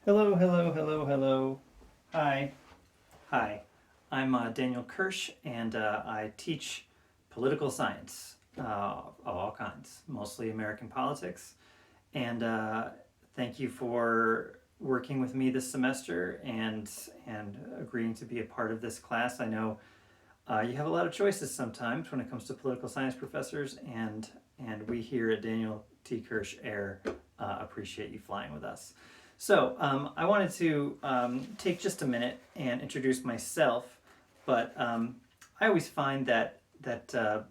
Hello, hello, hello, hello. Hi. Hi. I'm Daniel Kirsch, and I teach political science of all kinds, mostly American politics. And thank you for working with me this semester and agreeing to be a part of this class. I know you have a lot of choices sometimes when it comes to political science professors, and we here at Daniel T. Kirsch Air appreciate you flying with us. So I wanted to take just a minute and introduce myself, but I always find that the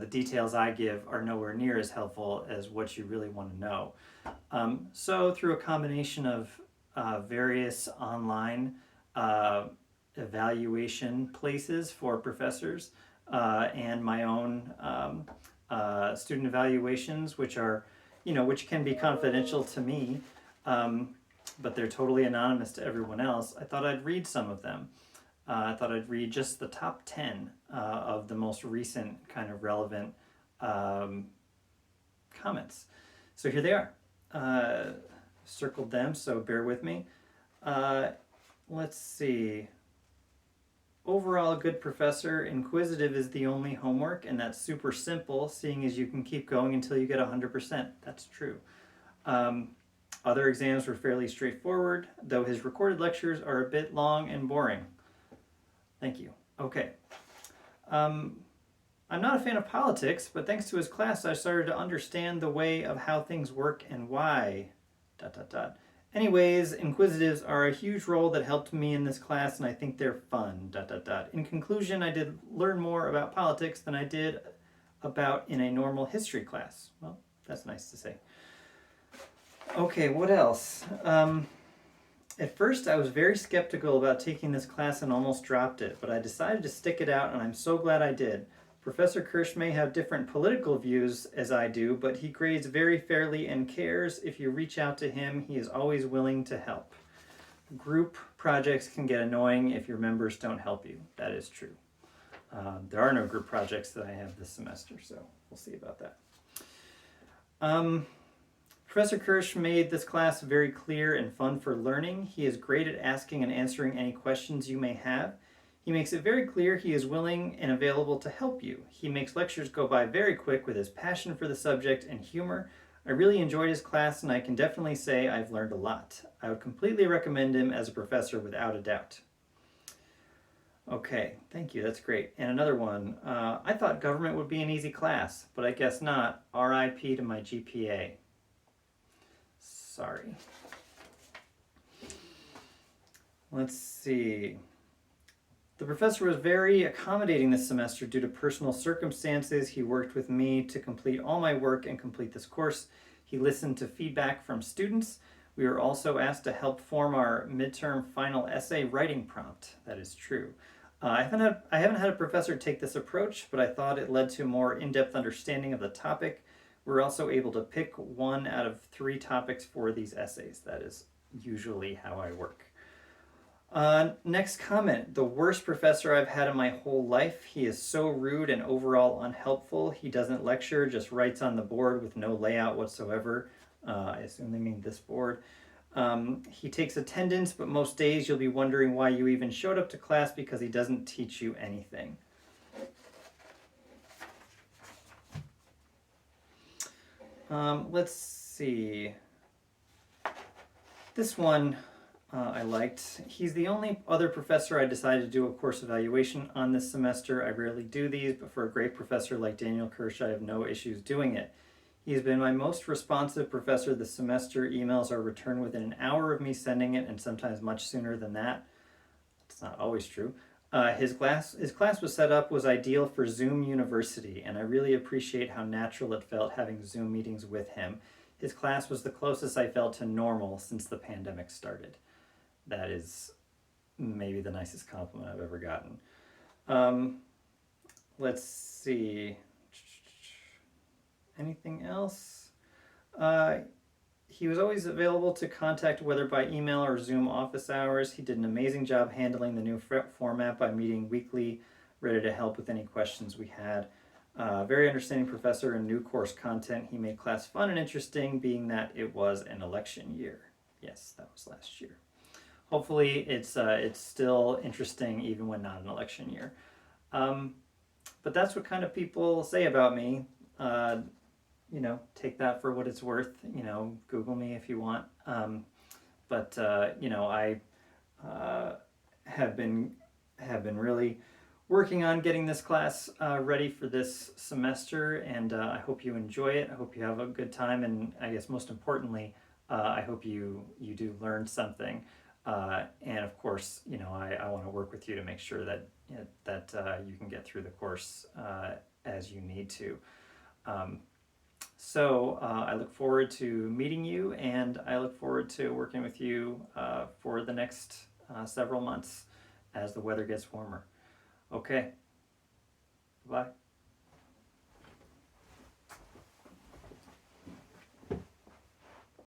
details I give are nowhere near as helpful as what you really want to know. So through a combination of various online uh, evaluation places for professors and my own student evaluations, which can be confidential to me, but they're totally anonymous to everyone else. I thought I'd read some of them. I thought I'd read just the top 10 of the most recent kind of relevant um, comments. So here they are. Circled them, so bear with me. Uh, let's see. Overall, a good professor. Inquisitive is the only homework, and that's super simple, seeing as you can keep going until you get 100%. That's true. Um, Other exams were fairly straightforward, though his recorded lectures are a bit long and boring. Thank you. Okay. Um, I'm not a fan of politics, but thanks to his class, I started to understand the way of how things work and why. ... Anyways, inquisitives are a huge role that helped me in this class, and I think they're fun. ... In conclusion, I did learn more about politics than I did about in a normal history class. Well, that's nice to say. Okay, what else? At first, I was very skeptical about taking this class and almost dropped it, but I decided to stick it out, and I'm so glad I did. Professor Kirsch may have different political views as I do, but he grades very fairly and cares. If you reach out to him, he is always willing to help. Group projects can get annoying if your members don't help you. That is true. There are no group projects that I have this semester, so we'll see about that. Professor Kirsch made this class very clear and fun for learning. He is great at asking and answering any questions you may have. He makes it very clear he is willing and available to help you. He makes lectures go by very quick with his passion for the subject and humor. I really enjoyed his class, and I can definitely say I've learned a lot. I would completely recommend him as a professor without a doubt. Okay, thank you, that's great. And another one, I thought government would be an easy class, but I guess not. RIP to my GPA. Sorry. Let's see. The professor was very accommodating this semester due to personal circumstances. He worked with me to complete all my work and complete this course. He listened to feedback from students. We were also asked to help form our midterm final essay writing prompt. That is true. I haven't had a professor take this approach, but I thought it led to a more in-depth understanding of the topic. We're also able to pick one out of 3 topics for these essays. That is usually how I work. Next comment. The worst professor I've had in my whole life. He is so rude and overall unhelpful. He doesn't lecture, just writes on the board with no layout whatsoever. I assume they mean this board. He takes attendance, but most days you'll be wondering why you even showed up to class because he doesn't teach you anything. Let's see. This one I liked. He's the only other professor I decided to do a course evaluation on this semester. I rarely do these, but for a great professor like Daniel Kirsch, I have no issues doing it. He's been my most responsive professor this semester. Emails are returned within an hour of me sending it, and sometimes much sooner than that. It's not always true. His class was ideal for Zoom University, and I really appreciate how natural it felt having Zoom meetings with him. His class was the closest I felt to normal since the pandemic started. That is maybe the nicest compliment I've ever gotten. Let's see. Anything else? He was always available to contact, whether by email or Zoom office hours. He did an amazing job handling the new format by meeting weekly, ready to help with any questions we had. Very understanding professor and new course content. He made class fun and interesting, being that it was an election year. Yes, that was last year. Hopefully, it's still interesting even when not an election year. Um, but that's what kind of people say about me. Uh, take that for what it's worth. Google me if you want. I uh, have been really working on getting this class ready for this semester, and I hope you enjoy it. I hope you have a good time, and I guess most importantly, I hope you do learn something. And of course, I want to work with you to make sure that you can get through the course as you need to. Um, I look forward to meeting you, and I look forward to working with you for the next several months as the weather gets warmer. Okay, bye.